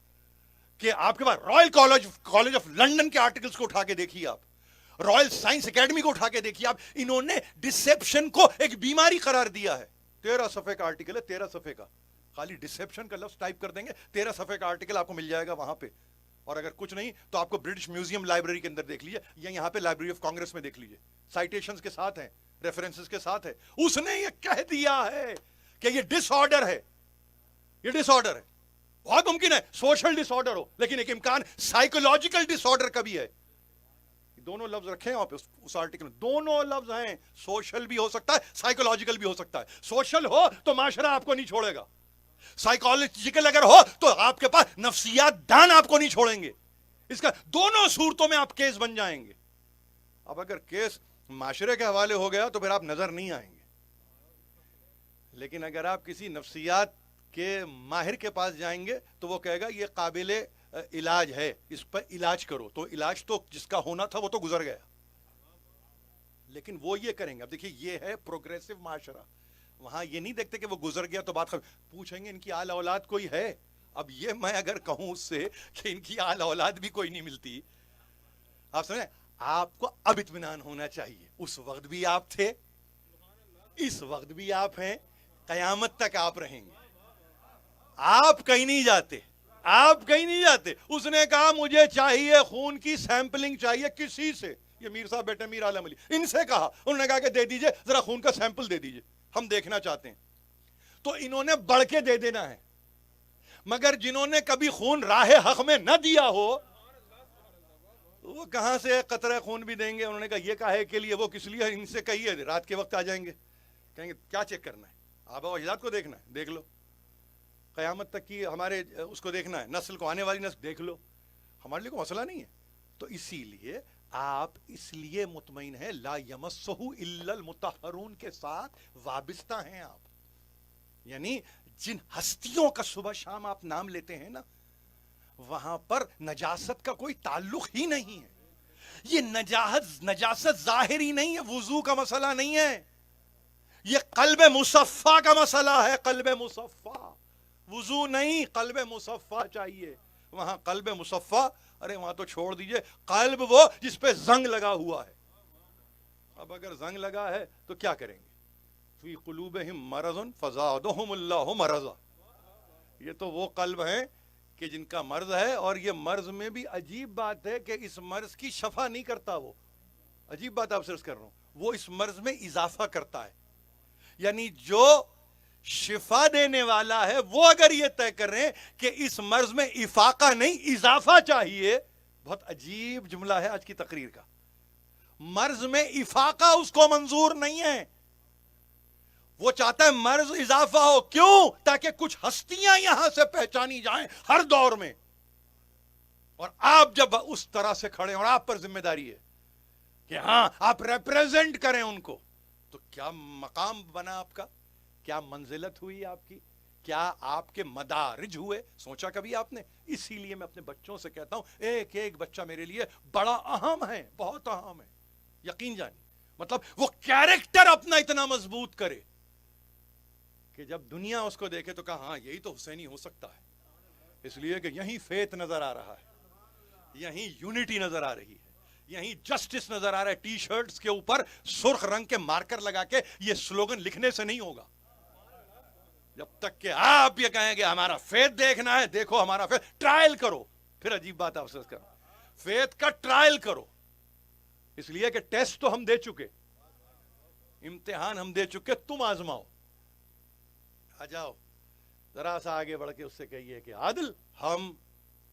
کہ آپ کے پاس رائل کالج آف لنڈن کے آرٹیکلز کو اٹھا کے دیکھیے, آپ رائل سائنس اکیڈمی کو اٹھا کے دیکھیے, آپ انہوں نے ڈسیپشن کو ایک بیماری قرار دیا ہے. 13 صفحے کا آرٹیکل ہے, 13 صفحے کا, خالی ڈسیپشن کا لفظ ٹائپ کر دیں گے, 13 صفحے کا آرٹیکل آپ کو مل جائے گا وہاں پہ. اور اگر کچھ نہیں تو آپ کو برٹش میوزیم لائبریری کے اندر دیکھ لیجیے, یا یہاں پہ لائبریری آف کانگریس میں دیکھ لیجیے, سائٹیشنز کے ساتھ ہیں, ریفرنسز کے ساتھ ہے. اس نے یہ کہہ دیا ہے کہ یہ ڈس آرڈر ہے, یہ ڈس آرڈر ہے. بہت ممکن ہے سوشل ڈس آرڈر ہو, لیکن ایک امکان سائیکولوجیکل ڈس آرڈر کا بھی ہے. دونوں لفظ رکھے ہیں وہاں پہ اس آرٹیکل میں, دونوں لفظ ہیں, سوشل بھی ہو سکتا ہے, سائیکولوجیکل بھی ہو سکتا ہے. سوشل ہو تو معاشرہ آپ کو نہیں چھوڑے گا, سائیکولوجیکل اگر ہو تو آپ کے پاس نفسیات دان آپ کو نہیں چھوڑیں گے. اس کا دونوں صورتوں میں آپ کیس بن جائیں گے. اب اگر کیس معاشرے کے حوالے ہو گیا تو پھر آپ نظر نہیں آئیں گے, لیکن اگر آپ کسی نفسیات کے ماہر کے پاس جائیں گے تو وہ کہے گا یہ قابل علاج ہے, اس پر علاج کرو, تو علاج تو جس کا ہونا تھا وہ تو گزر گیا, لیکن وہ یہ کریں گے. اب دیکھیے یہ ہے پروگریسو معاشرہ, وہاں یہ نہیں دیکھتے کہ وہ گزر گیا تو بات پوچھیں گے ان کی آل اولاد کوئی ہے. اب یہ میں اگر کہوں اس سے کہ ان کی آل اولاد بھی کوئی نہیں ملتی, آپ سمجھیں, آپ کو اب اطمینان ہونا چاہیے. اس وقت بھی آپ تھے, اس وقت بھی آپ ہیں, قیامت تک آپ رہیں گے, آپ کہیں نہیں جاتے, آپ کہیں نہیں جاتے. اس نے کہا مجھے چاہیے خون کی سیمپلنگ چاہیے کسی سے, یہ میر صاحب بیٹے میر عالم علی, ان سے کہا, انہوں نے کہا کہ دے دیجئے ذرا خون کا سیمپل دے دیجئے, ہم دیکھنا چاہتے ہیں. تو انہوں نے بڑھ کے دے دینا ہے، مگر جنہوں نے کبھی خون راہ حق میں نہ دیا ہو وہ کہاں سے قطرہ خون بھی دیں گے؟ انہوں نے کہا یہ کاہے کے لیے، وہ کس لیے؟ ان سے کہیے رات کے وقت آ جائیں گے، کہیں گے کیا چیک کرنا ہے؟ آبا و اجداد کو دیکھنا ہے، دیکھ لو، قیامت تک کی ہمارے اس کو دیکھنا ہے، نسل کو، آنے والی نسل دیکھ لو، ہمارے لیے کوئی مسئلہ نہیں ہے۔ تو اسی لیے آپ اس لیے مطمئن ہیں لا یمسہ الا المطہرون کے ساتھ وابستہ ہیں آپ، یعنی جن ہستیوں کا صبح شام آپ نام لیتے ہیں نا، وہاں پر نجاست کا کوئی تعلق ہی نہیں ہے۔ یہ نجاست ظاہری نہیں ہے، وضو کا مسئلہ نہیں ہے، یہ قلب مصفا کا مسئلہ ہے، قلب مصفا، وضو نہیں، قلب مصفا چاہیے۔ وہاں قلب مصفا، ارے وہاں تو چھوڑ دیجئے، قلب وہ جس پہ زنگ لگا ہوا ہے۔ اب اگر زنگ لگا ہے تو کیا کریں گے؟ فی قلوبہم مرض فزادہم اللہ مرضا، یہ تو وہ قلب ہیں کہ جن کا مرض ہے، اور یہ مرض میں بھی عجیب بات ہے کہ اس مرض کی شفا نہیں کرتا، وہ عجیب بات آپ سے عرض کر رہا ہوں، وہ اس مرض میں اضافہ کرتا ہے۔ یعنی جو شفا دینے والا ہے وہ اگر یہ طے کر رہے ہیں کہ اس مرض میں افاقہ نہیں اضافہ چاہیے، بہت عجیب جملہ ہے آج کی تقریر کا، مرض میں افاقہ اس کو منظور نہیں ہے، وہ چاہتا ہے مرض اضافہ ہو، کیوں؟ تاکہ کچھ ہستیاں یہاں سے پہچانی جائیں ہر دور میں، اور آپ جب اس طرح سے کھڑے ہیں اور آپ پر ذمہ داری ہے کہ ہاں آپ ریپریزنٹ کریں ان کو، تو کیا مقام بنا آپ کا، کیا منزلت ہوئی آپ کی، کیا آپ کے مدارج ہوئے؟ سوچا کبھی آپ نے؟ اسی لیے میں اپنے بچوں سے کہتا ہوں ایک ایک بچہ میرے لیے بڑا اہم ہے، بہت اہم ہے، یقین جانی، مطلب وہ کیریکٹر اپنا اتنا مضبوط کرے کہ جب دنیا اس کو دیکھے تو کہا ہاں یہی تو حسینی ہو سکتا ہے، اس لیے کہ یہیں فیت نظر آ رہا ہے، یہیں یونٹی نظر آ رہی ہے، یہیں جسٹس نظر آ رہا ہے۔ ٹی شرٹس کے اوپر سرخ رنگ کے مارکر لگا کے یہ سلوگن لکھنے سے نہیں ہوگا، جب تک کہ آپ یہ کہیں کہ ہمارا فیت دیکھنا ہے، دیکھو ہمارا فیت، ٹرائل کرو، پھر عجیب بات آپ سے کرو، فیت کا ٹرائل کرو، اس لیے کہ ٹیسٹ تو ہم دے چکے، امتحان ہم دے چکے، تم آزماؤ، آ جاؤ، ذرا سا آگے بڑھ کے اس سے کہیے کہ عادل ہم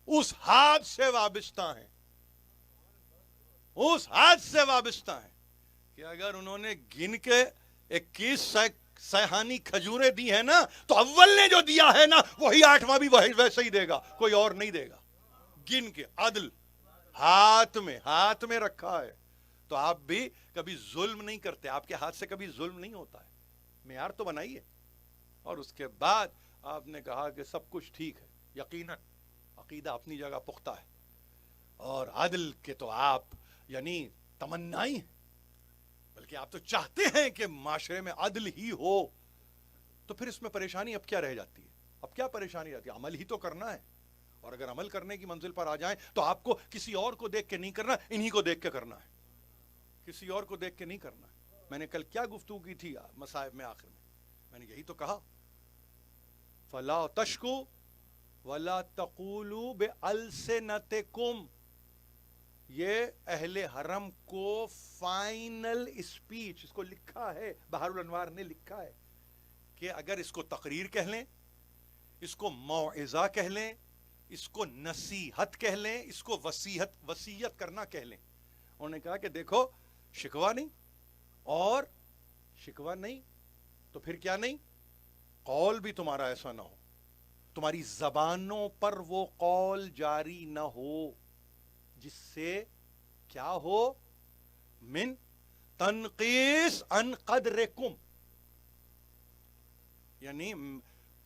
اس ہاتھ سے وابستہ ہیں، اس ہاتھ سے وابستہ ہیں کہ اگر انہوں نے گن کے 21 سیحانی کھجوریں دی ہیں نا، تو اول نے جو دیا ہے نا وہی 8واں بھی ویسے ہی دے گا، کوئی اور نہیں دے گا، گن کے، عدل ہاتھ میں رکھا ہے۔ تو آپ بھی کبھی ظلم نہیں کرتے، آپ کے ہاتھ سے کبھی ظلم نہیں ہوتا ہے، معیار تو بنائیے۔ اور اس کے بعد آپ نے کہا کہ سب کچھ ٹھیک ہے، یقیناً عقیدہ اپنی جگہ پختہ ہے، اور عدل کے تو آپ یعنی تمنائی ہیں، بلکہ آپ تو چاہتے ہیں کہ معاشرے میں عدل ہی ہو، تو پھر اس میں پریشانی اب کیا رہ جاتی ہے؟ اب کیا پریشانی رہتی ہے؟ عمل ہی تو کرنا ہے، اور اگر عمل کرنے کی منزل پر آ جائیں تو آپ کو کسی اور کو دیکھ کے نہیں کرنا، انہی کو دیکھ کے کرنا ہے، کسی اور کو دیکھ کے نہیں کرنا ہے۔ میں نے کل کیا گفتگو کی تھی مصائب میں، آخر میں نے یہی تو کہا، فَلَا تَشْكُوا وَلَا تَقُولُوا بِأَلْسِنَتِكُمْ، یہ اہل حرم کو فائنل اسپیچ، اس کو لکھا ہے بہار الانوار نے لکھا ہے کہ اگر اس کو تقریر کہہ لیں، اس کو موعظہ کہہ لیں، اس کو نصیحت کہہ لیں، اس کو وصیت کرنا کہہ لیں، انہوں نے کہا کہ دیکھو شکوہ نہیں، اور شکوہ نہیں تو پھر کیا نہیں؟ قول بھی تمہارا ایسا نہ ہو، تمہاری زبانوں پر وہ قول جاری نہ ہو جس سے کیا ہو؟ من تنقیس عن قدرکم، یعنی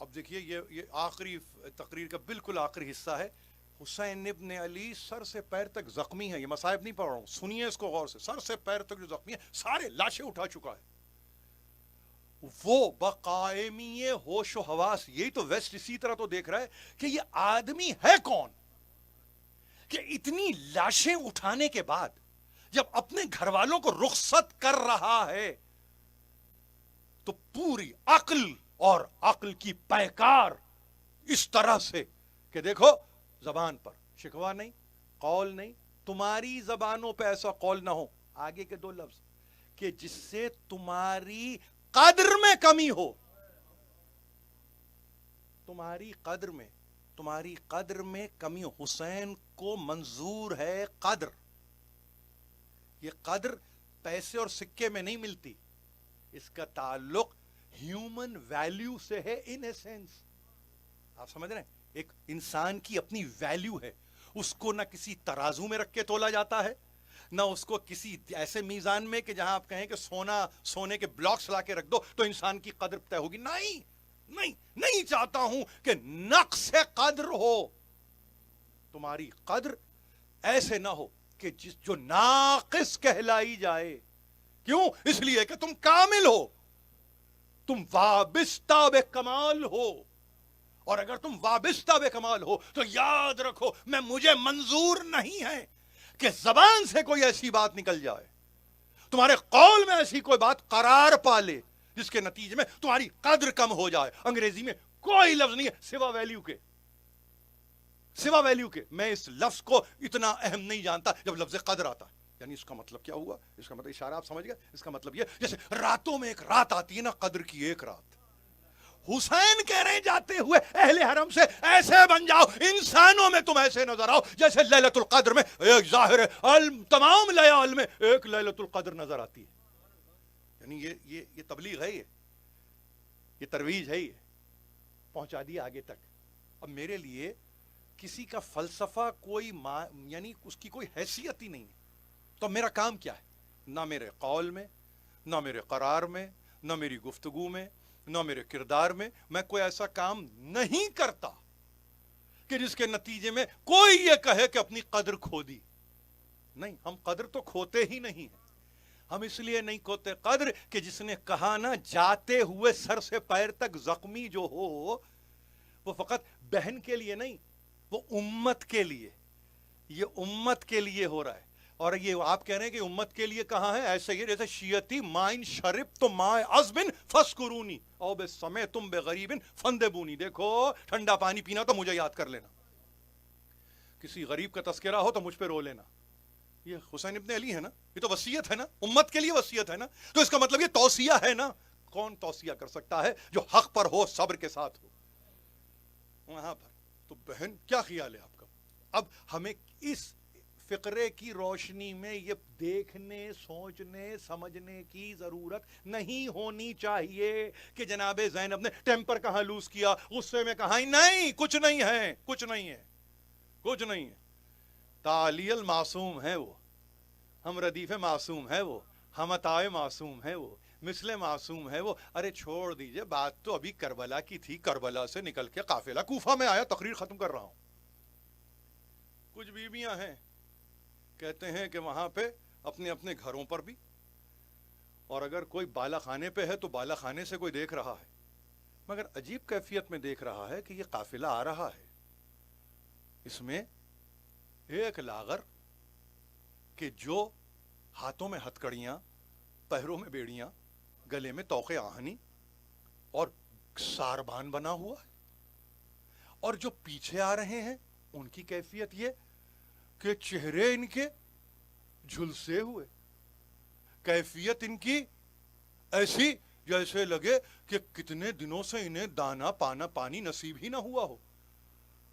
اب دیکھیے یہ آخری تقریر کا بالکل آخری حصہ ہے، حسین ابن علی سر سے پیر تک زخمی ہے، یہ مصائب نہیں پڑھ رہا ہوں، سنیے اس کو غور سے، سر سے پیر تک جو زخمی ہے، سارے لاشیں اٹھا چکا ہے، وہ بقائمی ہوش و حواس، یہی تو ویسٹ اسی طرح تو دیکھ رہا ہے کہ یہ آدمی ہے کون کہ اتنی لاشیں اٹھانے کے بعد جب اپنے گھر والوں کو رخصت کر رہا ہے تو پوری عقل اور عقل کی پیکار اس طرح سے کہ دیکھو زبان پر شکوہ نہیں، قول نہیں، تمہاری زبانوں پہ ایسا قول نہ ہو، آگے کے 2 لفظ کہ جس سے تمہاری قدر میں کمی ہو، تمہاری قدر میں کمی. حسین کو منظور ہے قدر. یہ قدر پیسے اور سکے میں نہیں ملتی، اس کا تعلق ہیومن ویلیو سے ہے. ان سینس آپ سمجھ رہے ہیں، ایک انسان کی اپنی ویلیو ہے، اس کو نہ کسی ترازو میں رکھ کے تولا جاتا ہے، نہ اس کو کسی ایسے میزان میں کہ جہاں آپ کہیں کہ سونے کے بلاکس لا کے رکھ دو تو انسان کی قدر طے ہوگی. نہیں چاہتا ہوں کہ نقص قدر ہو. تمہاری قدر ایسے نہ ہو کہ جو ناقص کہلائی جائے. کیوں؟ اس لیے کہ تم کامل ہو، تم وابستہ بے کمال ہو. اور اگر تم وابستہ بے کمال ہو تو یاد رکھو مجھے منظور نہیں ہے کہ زبان سے کوئی ایسی بات نکل جائے، تمہارے قول میں ایسی کوئی بات قرار پا لے جس کے نتیجے میں تمہاری قدر کم ہو جائے. انگریزی میں کوئی لفظ نہیں ہے سوا ویلیو کے. میں اس لفظ کو اتنا اہم نہیں جانتا جب لفظ قدر آتا ہے. یعنی اس کا مطلب کیا ہوا؟ اس کا مطلب اشارہ آپ سمجھ گئے. اس کا مطلب یہ جیسے راتوں میں ایک رات آتی ہے نا، قدر کی ایک رات. حسین کہہ رہے جاتے ہوئے اہل حرم سے ایسے بن جاؤ، انسانوں میں تم ایسے نظر آؤ جیسے لیلۃ القدر میں ایک ظاہر تمام لیال میں ایک لیلۃ القدر نظر آتی ہے. یعنی یہ تبلیغ ہے، یہ ترویج ہے، یہ پہنچا دیا آگے تک. اب میرے لیے کسی کا فلسفہ یعنی اس کی کوئی حیثیت ہی نہیں ہے. تو میرا کام کیا ہے؟ نہ میرے قول میں، نہ میرے قرار میں، نہ میری گفتگو میں، نہ میرے کردار میں کوئی ایسا کام نہیں کرتا کہ جس کے نتیجے میں کوئی یہ کہے کہ اپنی قدر کھو دی. نہیں، ہم قدر تو کھوتے ہی نہیں ہیں. ہم اس لیے نہیں کھوتے قدر کہ جس نے کہا نا جاتے ہوئے سر سے پیر تک زخمی جو ہو وہ فقط بہن کے لیے نہیں، وہ امت کے لیے. یہ امت کے لیے ہو رہا ہے. اور یہ آپ کہہ رہے ہیں کہ امت کے لیے کہاں ہے؟ ایسے ہی جیسے شیعتی مائن شرب تو مائے عزبن فسکرونی او بے سمے تم بے غریبن فندبونی. دیکھو ٹھنڈا پانی پینا تو مجھے یاد کر لینا، کسی غریب کا تذکرہ ہو تو مجھ پہ رو لینا. یہ حسین ابن علی ہے نا، یہ تو وصیت ہے نا، امت کے لیے وصیت ہے نا. تو اس کا مطلب یہ توصیہ ہے نا. کون توصیہ کر سکتا ہے جو حق پر ہو، صبر کے ساتھ ہو؟ وہاں پر تو بہن کیا خیال ہے آپ کا؟ اب ہمیں اس فقرے کی روشنی میں یہ دیکھنے، سوچنے، سمجھنے کی ضرورت نہیں ہونی چاہیے کہ جناب زینب نے ٹیمپر کہاں لوز کیا، غصے میں کہاں. نہیں، کچھ نہیں ہے. تعالی المعصوم ہے وہ، ہم ردیف معصوم ہے وہ، ہم عطائے معصوم ہے وہ، مثل معصوم ہے وہ. ارے چھوڑ دیجئے، بات تو ابھی کربلا کی تھی. کربلا سے نکل کے قافلہ کوفہ میں آیا. تقریر ختم کر رہا ہوں. کچھ بیویاں ہیں کہتے ہیں کہ وہاں پہ اپنے اپنے گھروں پر بھی، اور اگر کوئی بالا خانے پہ ہے تو بالا خانے سے کوئی دیکھ رہا ہے، مگر عجیب کیفیت میں دیکھ رہا ہے کہ یہ قافلہ آ رہا ہے. اس میں ایک لاغر کہ جو ہاتھوں میں ہتکڑیاں، پیروں میں بیڑیاں، گلے میں توق آہنی اور ساربان بنا ہوا ہے، اور جو پیچھے آ رہے ہیں ان کی کیفیت یہ کہ چہرے ان کے جھلسے ہوئے، کیفیت ان کی ایسی جیسے لگے کہ کتنے دنوں سے انہیں دانا پانی نصیب ہی نہ ہوا ہو،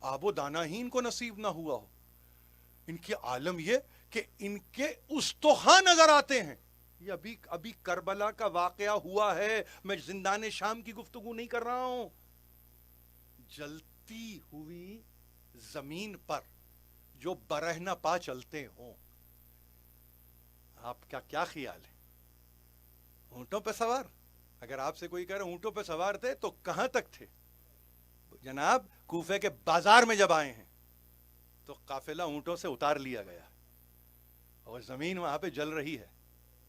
آب و دانا ہی ان کو نصیب نہ ہوا ہو. ان کے عالم یہ کہ ان کے استخوان نظر آتے ہیں. یہ ابھی کربلا کا واقعہ ہوا ہے. میں زندان شام کی گفتگو نہیں کر رہا ہوں. جلتی ہوئی زمین پر جو برہنہ پا چلتے ہوں، آپ کا کیا خیال ہے؟ اونٹوں پہ سوار؟ اگر آپ سے کوئی کہہ رہے اونٹوں پہ سوار تھے تو کہاں تک تھے؟ جناب کوفے کے بازار میں جب آئے ہیں تو قافلہ اونٹوں سے اتار لیا گیا اور زمین وہاں پہ جل رہی ہے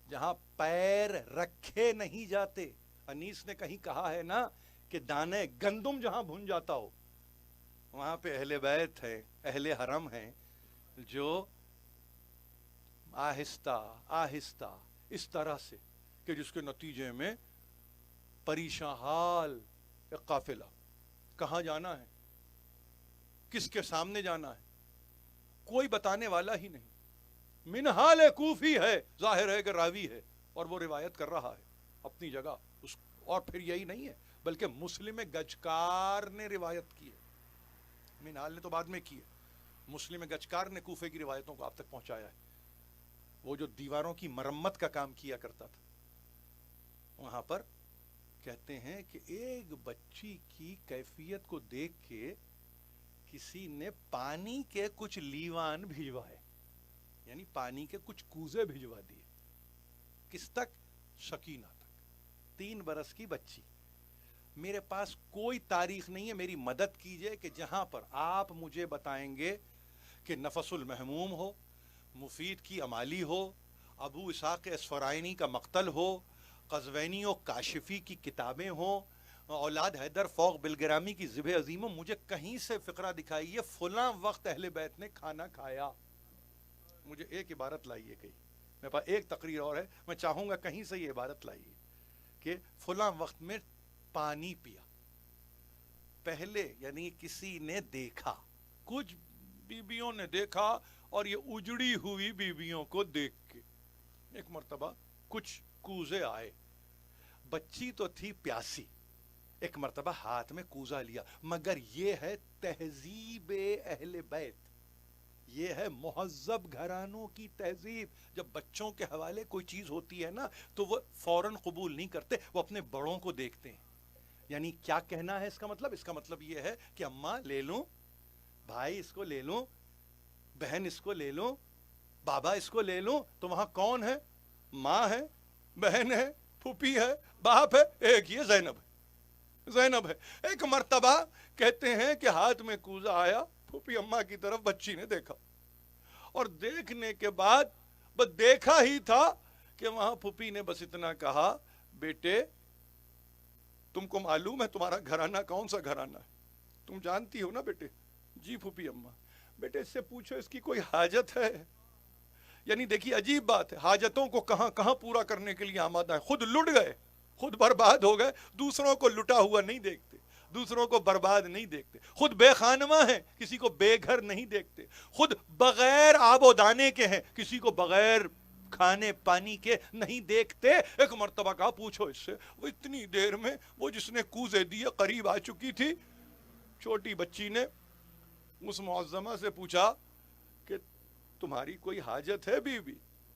جہاں پیر رکھے نہیں جاتے. انیس نے کہیں کہا ہے نا کہ دانے گندم جہاں بھن جاتا ہو وہاں پہ اہل بیت ہے، اہل حرم ہیں جو آہستہ آہستہ اس طرح سے کہ جس کے نتیجے میں پریشان حال ایک قافلہ. کہاں جانا ہے، کس کے سامنے جانا ہے، کوئی بتانے والا ہی نہیں. منحال کوفی ہے، ظاہر ہے کہ راوی ہے اور وہ روایت کر رہا ہے اپنی جگہ. اور پھر یہی نہیں ہے، بلکہ مسلم گجکار نے روایت کی ہے، منہال نے تو بعد میں کی ہے، مسلم گجکار نے کوفے کی روایتوں کو آپ تک پہنچایا ہے، وہ جو دیواروں کی مرمت کا کام کیا کرتا تھا، وہاں پر کہتے ہیں کہ ایک بچی کی کیفیت کو دیکھ کے کسی نے پانی کے کچھ لیوان بھجوائے، یعنی پانی کے کچھ کوزے بھجوا دیے، کس تک؟ سکینہ تک، 3 برس کی بچی۔ میرے پاس کوئی تاریخ نہیں ہے، میری مدد کیجئے کہ جہاں پر آپ مجھے بتائیں گے کہ نفس المحموم ہو، مفید کی امالی ہو، ابو اسحاق اسفرائینی کا مقتل ہو، قزوینی و کاشفی کی کتابیں ہوں، اولاد حیدر فوق بلگرامی کی ذبح عظیم ہو، مجھے کہیں سے فقرہ دکھائیے فلاں وقت اہل بیت نے کھانا کھایا، مجھے ایک عبارت لائیے کہیں، میرے پاس ایک تقریر اور ہے، میں چاہوں گا کہیں سے یہ عبارت لائیے کہ فلاں وقت میں پانی پیا، پہلے یعنی کسی نے دیکھا، کچھ بیویوں نے دیکھا، اور یہ اجڑی ہوئی بیویوں کو دیکھ کے ایک مرتبہ کچھ کوزے آئے، بچی تو تھی پیاسی، ایک مرتبہ ہاتھ میں کوزہ لیا، مگر یہ ہے تہذیب اہل بیت، یہ ہے مہذب گھرانوں کی تہذیب۔ جب بچوں کے حوالے کوئی چیز ہوتی ہے نا تو وہ فوراً قبول نہیں کرتے، وہ اپنے بڑوں کو دیکھتے ہیں۔ یعنی کیا کہنا ہے اس کا مطلب؟ اس کا مطلب یہ ہے کہ اماں لے لوں، بھائی اس کو لے لوں، بہن اس کو لے لوں، بابا اس کو لے لوں، تو وہاں کون ہے؟ ماں ہے، بہن ہے، پھوپھی ہے، باپ ہے، ایک یہ زینب ہے، زینب ہے۔ ایک مرتبہ کہتے ہیں کہ ہاتھ میں کوزہ آیا، پھوپھی اماں کی طرف بچی نے دیکھا، اور دیکھنے کے بعد بس دیکھا ہی تھا کہ وہاں پھوپھی نے بس اتنا کہا، بیٹے تم کو معلوم ہے تمہارا گھرانہ کون سا گھرانہ ہے؟ تم جانتی ہو نا بیٹے؟ جی پھوپھی اماں۔ بیٹے اس سے پوچھو اس کی کوئی حاجت ہے؟ یعنی دیکھیے عجیب بات ہے، حاجتوں کو کہاں کہاں پورا کرنے کے لیے آمادہ ہے، خود لٹ گئے، خود برباد ہو گئے، دوسروں کو لٹا ہوا نہیں دیکھتے، دوسروں کو برباد نہیں دیکھتے، خود بے خانمہ ہیں، کسی کو بے گھر نہیں دیکھتے، خود بغیر آب و دانے کے ہیں، کسی کو بغیر کھانے پانی کے نہیں دیکھتے۔ ایک مرتبہ کہا پوچھو اس سے، وہ اتنی دیر میں وہ جس نے کوزے دیے قریب آ چکی تھی، چھوٹی بچی نے اس معظمہ سے پوچھا کہ تمہاری کوئی حاجت ہے بی بی؟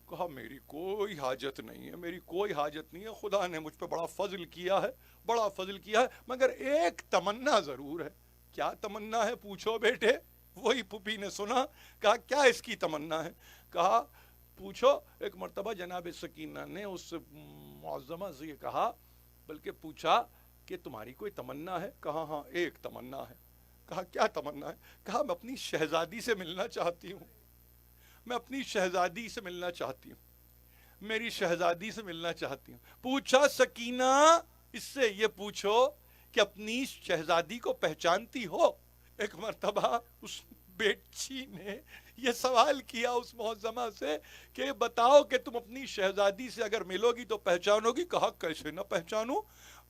کہا میری کوئی حاجت نہیں ہے، میری کوئی حاجت نہیں ہے، خدا نے مجھ پہ بڑا فضل کیا ہے، بڑا فضل کیا ہے، مگر ایک تمنا ضرور ہے۔ کیا تمنا ہے پوچھو بیٹے؟ وہی پھوپھی نے سنا، کہا کیا اس کی تمنا ہے؟ کہا پوچھو۔ ایک مرتبہ جناب سکینہ نے اس معظمہ سے یہ کہا، بلکہ پوچھا کہ تمہاری کوئی تمنا ہے؟ کہا ہاں ایک تمنا ہے۔ کہا کیا تمنا ہے؟ کہا میں اپنی شہزادی سے ملنا چاہتی ہوں، میں اپنی شہزادی سے ملنا چاہتی ہوں، میری شہزادی سے ملنا چاہتی ہوں۔ پوچھا سکینہ اس سے یہ پوچھو کہ اپنی شہزادی کو پہچانتی ہو؟ ایک مرتبہ اس بیٹی نے یہ سوال کیا اس معظمہ سے کہ بتاؤ کہ تم اپنی شہزادی سے اگر ملو گی تو پہچانو گی؟ کہا کیسے نہ پہچانوں،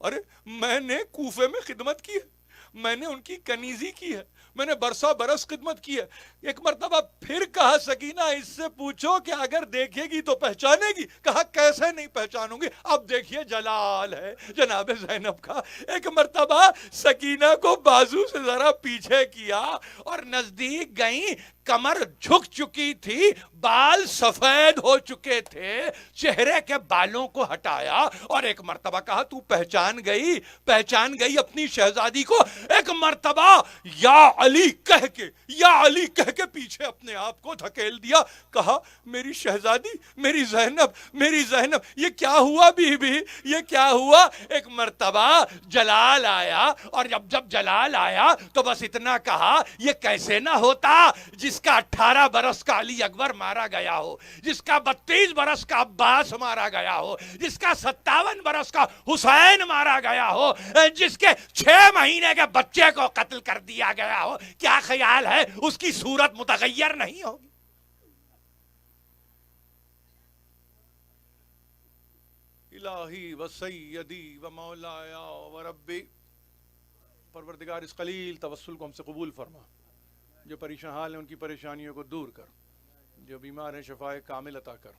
ارے میں نے کوفے میں خدمت کی ہے، میں نے ان کی کنیزی کی ہے، میں نے برسا برس خدمت کی ہے۔ ایک مرتبہ پھر کہا سکینہ اس سے پوچھو کہ اگر دیکھے گی تو پہچانے گی؟ کہا کیسے نہیں پہچانوں گی؟ اب دیکھیے جلال ہے جناب زینب کا۔ ایک مرتبہ سکینہ کو بازو سے ذرا پیچھے کیا اور نزدیک گئیں، کمر جھک چکی تھی، بال سفید ہو چکے تھے، چہرے کے بالوں کو ہٹایا اور ایک مرتبہ کہا تو پہچان گئی؟ پہچان گئی اپنی شہزادی کو؟ ایک مرتبہ یا علی کہہ کے پیچھے اپنے آپ کو دھکیل دیا، کہا میری شہزادی، میری زینب، یہ کیا ہوا بی بی، یہ کیا ہوا؟ ایک مرتبہ جلال آیا، اور جب جلال آیا تو بس اتنا کہا یہ کیسے نہ ہوتا جس کا 18 برس کا علی اکبر مارا گیا ہو، جس کا 32 برس کا عباس مارا گیا ہو، جس کا 57 برس کا حسین مارا گیا ہو، جس کے 6 مہینے کے بچے کو قتل کر دیا گیا ہو۔ کیا خیال ہے اس کی صورت متغیر نہیں ہوگی؟ الہی و سیدی و مولایا و ربی، پروردگار اس قلیل توسل کو ہم سے قبول فرما، جو پریشان حال ہیں ان کی پریشانیوں کو دور کر، جو بیمار ہیں شفائے کامل عطا کر،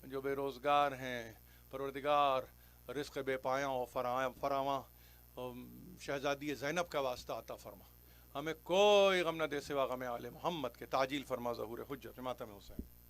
جو بے روزگار ہیں پروردگار رزق بے پایاں و فراواں شہزادی زینب کا واسطہ عطا فرما. ہمیں کوئی غم نہ دے سوا غم آل محمد کے. تعجیل فرما ظہور حجت ماتم حسین.